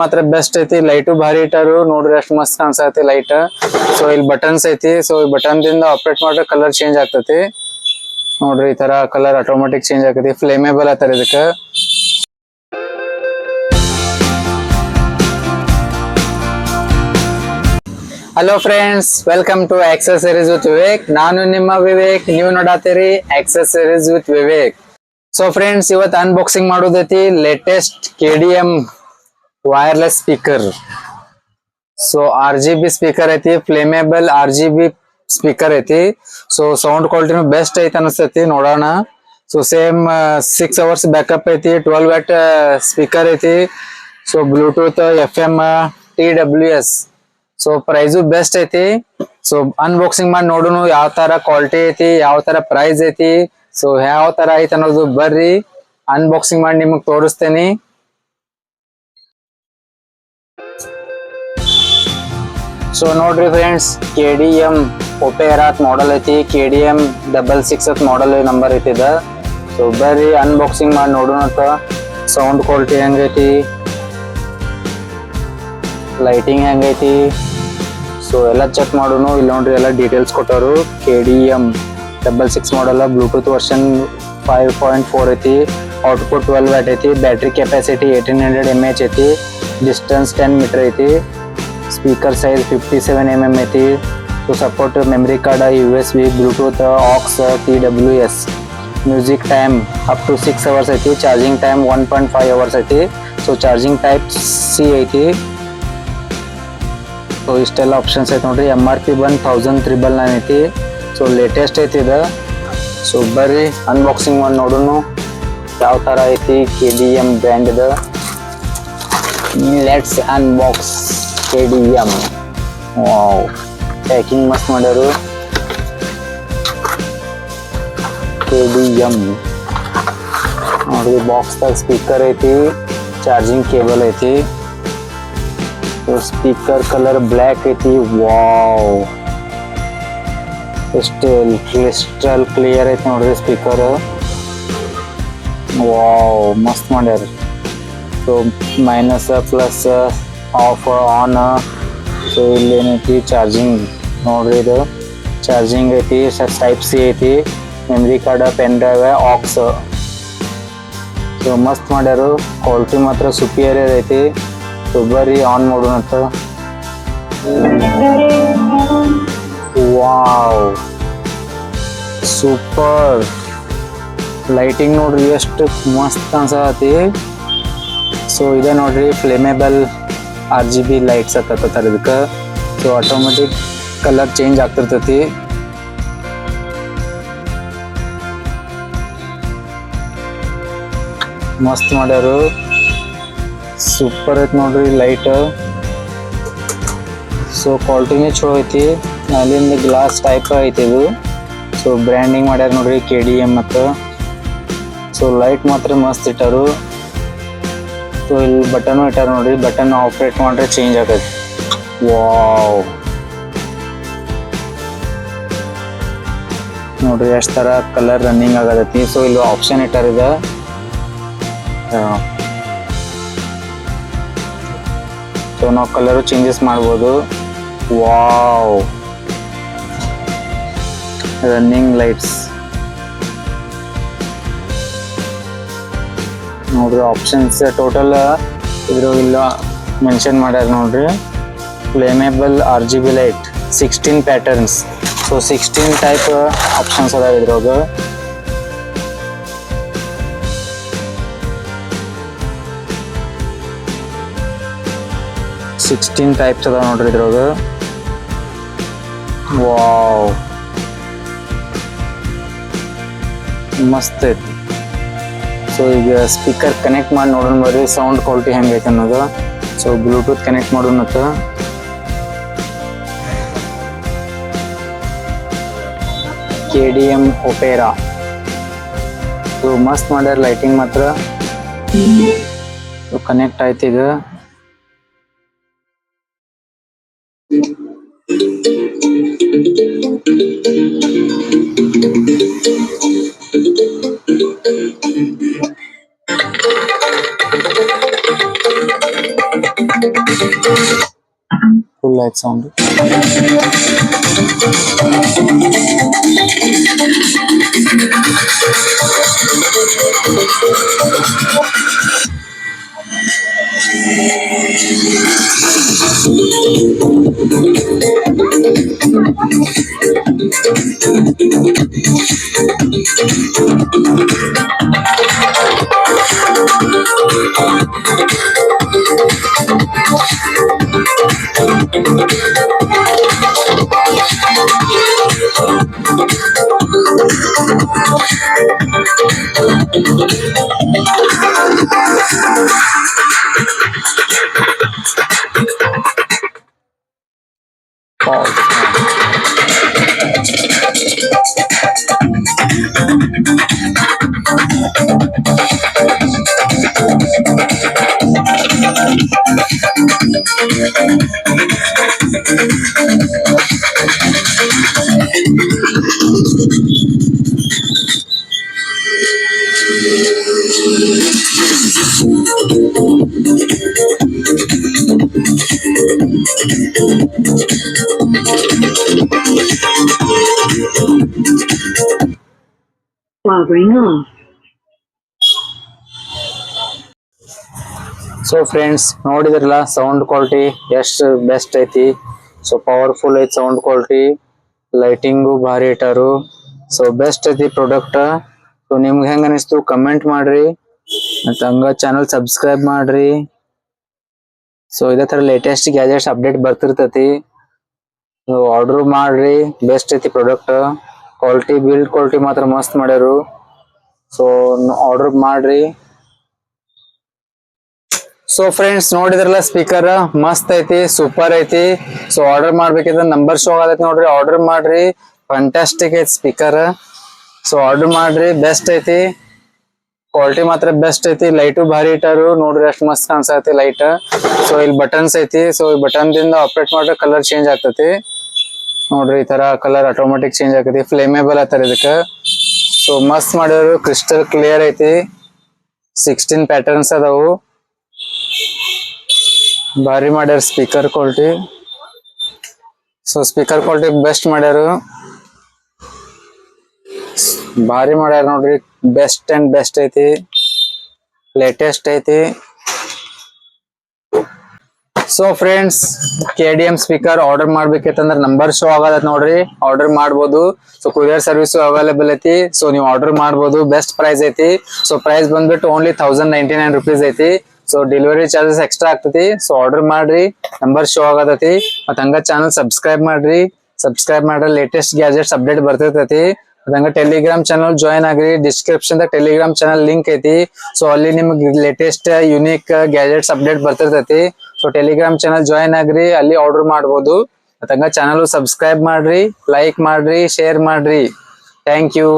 ಮಾತ್ರ ಬೆಸ್ಟ್ ಐತಿ. ಲೈಟು ಭಾರಿ ಇಟ್ಟಾರು ನೋಡ್ರಿ, ಅಷ್ಟ್ ಮಸ್ತ್ ಕಾಣಿಸತಿ ಲೈಟ್. ಸೊ ಇಲ್ಲಿ ಬಟನ್ಸ್ ಐತಿ. ಸೊ ಈ ಬಟನ್ ದಿಂದ ಆಪರೇಟ್ ಮಾಡ್ರೆ ಕಲರ್ ಚೇಂಜ್ ಆಗ್ತತಿ ನೋಡ್ರಿ. ಈ ತರ ಕಲರ್ ಆಟೋಮೆಟಿಕ್ ಚೇಂಜ್ ಆಗತಿ. ಫ್ಲೇಮೇಬಲ್ ಆತರ ಇದಕ್ಕ. Hello friends, welcome to accessories with Vivek. ನಾನು ನಿಮ್ಮ ವಿವೇಕ್, ನೀವು ನೋಡಾತೀರಿ accessories with Vivek. So friends, ಇವತ್ತು ಅನ್ಬಾಕ್ಸಿಂಗ್ ಮಾಡೋದೈತಿ latest KDM wireless speaker. So RGB speaker ಐತಿ, ಫ್ಲೇಮೇಬಲ್ RGB ಸ್ಪೀಕರ್ ಐತಿ. ಸೊ ಸೌಂಡ್ ಕ್ವಾಲಿಟಿನೂ ಬೆಸ್ಟ್ ಐತಿ ಅನಿಸ್ತೈತಿ, ನೋಡೋಣ. ಸೊ ಸೇಮ್ 6 hours ಬ್ಯಾಕಪ್ ಐತಿ. 12 watt ಸ್ಪೀಕರ್ ಐತಿ. So Bluetooth FM TWS. So price best ಐತಿ. ಸೊ ಅನ್ಬಾಕ್ಸಿಂಗ್ ಮಾಡಿ ನೋಡುನು ಯಾವ ತರ ಕ್ವಾಲಿಟಿ ಐತಿ, ಯಾವ ತರ ಪ್ರೈಸ್ ಐತಿ, ಸೊ ಯಾವ ತರ ಐತಿ ಅನ್ನೋದು. ಬರ್ರಿ ಅನ್ಬಾಕ್ಸಿಂಗ್ ಮಾಡಿ ನಿಮಗ್ ತೋರಿಸ್ತೇನಿ. ಸೊ ನೋಡ್ರಿ ಫ್ರೆಂಡ್ಸ್, KDM ಒಪೇರಾ ಮಾಡೆಲ್ ಐತಿ. KDM 66 ಮಾಡೆಲ್ ನಂಬರ್ ಐತಿದ. ಸೊ ಬರ್ರಿ ಅನ್ಬಾಕ್ಸಿಂಗ್ ಮಾಡಿ ನೋಡೋಣ. ಸೌಂಡ್ ಕ್ವಾಲಿಟಿ ಹೆಂಗೈತಿ, ಲೈಟಿಂಗ್ ಹೆಂಗೈತಿ, ಸೊ ಎಲ್ಲ ಚೆಕ್ ಮಾಡೋನು. ಇಲ್ಲಿ ನೋಡ್ರಿ ಎಲ್ಲ ಡೀಟೇಲ್ಸ್ ಕೊಟ್ಟರು. KDM 66 ಮಾಡೆಲ್, ಬ್ಲೂಟೂತ್ ವರ್ಷನ್ 5.4 ಐತಿ. ಔಟ್ಪುಟ್ 12 watt ಐತಿ. ಬ್ಯಾಟ್ರಿ ಕೆಪಾಸಿಟಿ 1800 mAh ಐತಿ. ಡಿಸ್ಟೆನ್ಸ್ 10 ಮೀಟರ್ ಐತಿ. ಸ್ಪೀಕರ್ ಸೈಜ್ 57 mm ಐತಿ. So support memory card, USB, Bluetooth, AUX, TWS. Music time up to 6 hours ಐತಿ. ಚಾರ್ಜಿಂಗ್ ಟೈಮ್ 1.5 hours ಐತಿ. So charging type C ಐತಿ. So ಇಷ್ಟೆಲ್ಲ options ಐತಿ ನೋಡ್ರಿ. MRP ಬಂದು 1399 ಐತಿ. ಸೊ ಲೇಟೆಸ್ಟ್ ಐತಿ ಇದು. ಸೊ ಬರ್ರಿ ಅನ್ಬಾಕ್ಸಿಂಗ್ ಮಾಡಿ ನೋಡೋನು ಯಾವ ತರ ಐತಿ KDM ಬ್ರ್ಯಾಂಡ್ ಇದು. Let's unbox KDM. Wow, packing ಮಸ್ತ್ ಮಾಡ್ಯಾರು. KDM ನೋಡ್ರಿ, ಬಾಕ್ಸ್ ದಾಗ ಸ್ಪೀಕರ್ ಐತಿ, ಚಾರ್ಜಿಂಗ್ ಕೇಬಲ್ ಐತಿ. ಸ್ಪೀಕರ್ ಕಲರ್ ಬ್ಲ್ಯಾಕ್ ಐತಿ. ವಾವ್, ಎಷ್ಟು ಕ್ರಿಸ್ಟಲ್ ಕ್ಲಿಯರ್ ಐತಿ ನೋಡ್ರಿ ಸ್ಪೀಕರ್. ವಾವ್, ಮಸ್ತ್ ಮಾಡ್ಯಾರ. So minus plus of on. So ಇಲ್ಲಿ ಏನೈತಿ ಚಾರ್ಜಿಂಗ್ ನೋಡ್ರಿ, ಇದು ಚಾರ್ಜಿಂಗ್ ಐತಿ. ಟೈಪ್ C ಐತಿ. Memory card, pen drive, AUX. So ಮಸ್ತ್ ಮಾಡ್ಯಾರು. ಕ್ವಾಲಿಟಿ ಮಾತ್ರ ಸುಪೀರಿಯರ್ ಐತಿ. ಸೊ ಬರ್ರಿ ಆನ್ ಮಾಡೋಣ. ವಾವ್, ಸೂಪರ್ ಲೈಟಿಂಗ್ ನೋಡ್ರಿ, ಎಷ್ಟು ಮಸ್ತ್ ಅನ್ಸತಿ. ಸೊ ಇದೆ ನೋಡ್ರಿ ಫ್ಲೇಮೇಬಲ್ RGB ಲೈಟ್ಸ್ ಹತ್ತತ್ತಾರ ಇದಕ್ಕೆ. ಸೊ ಆಟೋಮೆಟಿಕ್ ಕಲರ್ ಚೇಂಜ್ ಆಗ್ತಿರ್ತೈತಿ. ಮಸ್ತ್ ಮಾಡ್ಯಾರು, ಸೂಪರ್ ಐತಿ ನೋಡ್ರಿ ಲೈಟ್. ಸೊ ಕ್ವಾಲಿಟಿನೇ ಚಲೋ ಐತಿ. ಅಲ್ಲಿಂದ ಗ್ಲಾಸ್ ಟೈಪ್ ಐತಿ ಇದು. ಸೊ ಬ್ರ್ಯಾಂಡಿಂಗ್ ಮಾಡ್ಯಾರ ನೋಡ್ರಿ KDM ಮತ್ತು. ಸೊ ಲೈಟ್ ಮಾತ್ರ ಮಸ್ತ್ ಇಟ್ಟಾರು. ಸೊ ಇಲ್ಲಿ ಬಟನ್ ಇಟ್ಟಾರ ನೋಡ್ರಿ. ಬಟನ್ ಆಪರೇಟ್ ಮಾಡ್ರೆ ಚೇಂಜ್ ಆಗೈತಿ. ವಾವ್, ನೋಡ್ರಿ ಎಷ್ಟು ತರ ಕಲರ್ ರನ್ನಿಂಗ್ ಆಗತೈತಿ. ಸೊ ಇಲ್ಲಿ ಆಪ್ಷನ್ ಇಟ್ಟಾರ ಇದ. ಸೊ ನಾವು ಕಲರ್ ಚೇಂಜಸ್ ಮಾಡ್ಬೋದು. ವಾವ್, ರನ್ನಿಂಗ್ ಲೈಟ್ಸ್ ನೋಡ್ರಿ. ಆಪ್ಷನ್ಸ್ ಟೋಟಲ್ ಇದ್ರಾಗಿಲ್ಲ ಮೆನ್ಷನ್ ಮಾಡ್ಯಾರ ನೋಡ್ರಿ. Flammable RGB light 16 patterns. So 16 type options ಅದಾವ ಇದ್ರಾಗ. ಸಿಕ್ಸ್ಟೀನ್ ಟೈಪ್ಸ್ ಅದಾವ ನೋಡ್ರಿ ಇದ್ರಾಗ. ವಾವ್, ಮಸ್ತ್ ಐತಿ. ಸೊ ಈಗ ಸ್ಪೀಕರ್ ಕನೆಕ್ಟ್ ಮಾಡಿ ನೋಡೋಣ ಬರ್ರಿ ಸೌಂಡ್ ಕ್ವಾಲಿಟಿ ಹೆಂಗೈತೆ ಅನ್ನೋದು. ಸೊ ಬ್ಲೂಟೂತ್ ಕನೆಕ್ಟ್ ಮಾಡೋಣ. KDM opera. ಸೊ ಮಸ್ತ್ ಮಾಡ್ಯಾರ ಲೈಟಿಂಗ್ ಮಾತ್ರ. ಕನೆಕ್ಟ್ ಆಯ್ತು ಈಗ. ಫುಲ್ ಆಯ್ತು sound. Powering on. So friends ನೋಡಿದ್ರಲ್ಲ ಸೌಂಡ್ ಕ್ವಾಲಿಟಿ ಎಷ್ಟು ಬೆಸ್ಟ್ ಐತಿ. ಸೊ ಪವರ್ಫುಲ್ ಐತಿ ಸೌಂಡ್ ಕ್ವಾಲಿಟಿ, ಲೈಟಿಂಗು ಭಾರಿ ಇಟ್ಟಾರು. ಸೊ ಬೆಸ್ಟ್ ಐತಿ ಪ್ರಾಡಕ್ಟ್. ಸೊ ನಿಮ್ಗೆ ಹೆಂಗ ಅನಿಸ್ತು ಕಮೆಂಟ್ ಮಾಡ್ರಿ, ಮತ್ತೆ ಹಂಗ ಚಾನಲ್ ಸಬ್ಸ್ಕ್ರೈಬ್ ಮಾಡ್ರಿ. ಸೊ ಇದೇ ತರ ಲೇಟೆಸ್ಟ್ ಗ್ಯಾಜೆಟ್ಸ್ ಅಪ್ಡೇಟ್ ಬರ್ತಿರ್ತೈತಿ. ಸೊ ಆರ್ಡರ್ ಮಾಡ್ರಿ, ಬೆಸ್ಟ್ ಐತಿ ಪ್ರಾಡಕ್ಟ್. ಕ್ವಾಲಿಟಿ ಬಿಲ್ಡ್ ಕ್ವಾಲಿಟಿ ಮಾತ್ರ ಮಸ್ತ್ ಮಾಡ್ಯಾರು. ಸೊ ಆರ್ಡರ್ ಮಾಡ್ರಿ. ಸೊ ಫ್ರೆಂಡ್ಸ್ ನೋಡಿದ್ರಲ್ಲ ಸ್ಪೀಕರ್ ಮಸ್ತ್ ಐತಿ, ಸೂಪರ್ ಐತಿ. ಸೊ ಆರ್ಡರ್ ಮಾಡ್ಬೇಕಿದ್ರೆ ನಂಬರ್ ಶೋ ಆಗೈತಿ ನೋಡ್ರಿ, ಆರ್ಡರ್ ಮಾಡ್ರಿ. ಫ್ಯಾಂಟಾಸ್ಟಿಕ್ ಐತಿ ಸ್ಪೀಕರ್. ಸೊ ಆರ್ಡರ್ ಮಾಡ್ರಿ, ಬೆಸ್ಟ್ ಐತಿ, ಕ್ವಾಲಿಟಿ ಮಾತ್ರ ಬೆಸ್ಟ್ ಐತಿ. ಲೈಟು ಭಾರಿ ಇಟ್ಟಾರು ನೋಡ್ರಿ, ಅಷ್ಟ್ ಮಸ್ತ್ ಕಾಣಿಸತಿ ಲೈಟ್. ಸೊ ಇಲ್ಲಿ ಬಟನ್ಸ್ ಐತಿ. ಸೊ ಈ ಬಟನ್ ದಿಂದ ಆಪರೇಟ್ ಮಾಡ್ರೆ ಕಲರ್ ಚೇಂಜ್ ಆಗ್ತತಿ ನೋಡ್ರಿ. ಈ ತರ ಕಲರ್ ಆಟೋಮೆಟಿಕ್ ಚೇಂಜ್ ಆಗ್ತೈತಿ, ಫ್ಲೇಮೇಬಲ್ ಆತರ ಇದಕ್ಕ. ಸೊ ಮಸ್ತ್ ಮಾಡ್ಯಾರು, ಕ್ರಿಸ್ಟಲ್ ಕ್ಲಿಯರ್ ಐತಿ. 16 ಪ್ಯಾಟರ್ನ್ಸ್ ಅದಾವು, ಭಾರಿ ಮಾಡ್ಯಾರ speaker quality. So speaker quality best ಮಾಡ್ಯಾರು, ಭಾರಿ ಮಾಡ್ಯಾರ ನೋಡ್ರಿ. ಬೆಸ್ಟ್ ಅಂಡ್ ಬೆಸ್ಟ್ ಐತಿ, ಲೇಟೆಸ್ಟ್ ಐತಿ. So friends KDM speaker order ಮಾಡ್ಬೇಕಂದ್ರೆ ನಂಬರ್ ಶೋ ಆಗದ ನೋಡ್ರಿ, ಆರ್ಡರ್ ಮಾಡ್ಬೋದು. ಸೊ ಕೊರಿಯರ್ ಸರ್ವಿಸ್ ಅವೈಲೇಬಲ್ ಐತಿ. ಸೊ ನೀವು ಆರ್ಡರ್ ಮಾಡ್ಬೋದು, ಬೆಸ್ಟ್ ಪ್ರೈಸ್ ಐತಿ. ಸೊ ಪ್ರೈಸ್ ಬಂದ್ಬಿಟ್ಟು ಓನ್ಲಿ 1099 rupees ಐತಿ. ಸೊ ಡೆಲಿವರಿ ಚಾರ್ಜಸ್ ಎಕ್ಸ್ಟ್ರಾ ಆಗ್ತತಿ. ಸೊ ಆರ್ಡರ್ ಮಾಡ್ರಿ, ನಂಬರ್ ಶೋ ಆಗತೈತಿ. ಮತ್ತ ಹಂಗ ಚಾನಲ್ ಸಬ್ಸ್ಕ್ರೈಬ್ ಮಾಡ್ರಿ. ಸಬ್ಸ್ಕ್ರೈಬ್ ಮಾಡ್ರೆ ಲೇಟೆಸ್ಟ್ ಗ್ಯಾಜೆಟ್ಸ್ ಅಪ್ಡೇಟ್ ಬರ್ತಿರ್ತೈತಿ. ಹಂಗ ಟೆಲಿಗ್ರಾಮ್ ಚಾನಲ್ ಜಾಯಿನ್ ಆಗ್ರಿ, ಡಿಸ್ಕ್ರಿಪ್ಷನ್ ದಾಗ ಟೆಲಿಗ್ರಾಮ್ ಚಾನಲ್ ಲಿಂಕ್ ಐತಿ. ಸೊ ಅಲ್ಲಿ ನಿಮ್ಗೆ ಲೇಟೆಸ್ಟ್ ಯುನಿಕ್ ಗ್ಯಾಜೆಟ್ಸ್ ಅಪ್ಡೇಟ್ ಬರ್ತಿರ್ತೈತಿ. ಸೊ ಟೆಲಿಗ್ರಾಮ್ ಚಾನಲ್ ಜಾಯಿನ್ ಆಗ್ರಿ, ಅಲ್ಲಿ ಆರ್ಡರ್ ಮಾಡ್ಬೋದು. ಮತ್ತ ಹಂಗ ಚಾನಲ್ ಸಬ್ಸ್ಕ್ರೈಬ್ ಮಾಡ್ರಿ, ಲೈಕ್ ಮಾಡ್ರಿ, ಶೇರ್ ಮಾಡ್ರಿ. Thank you.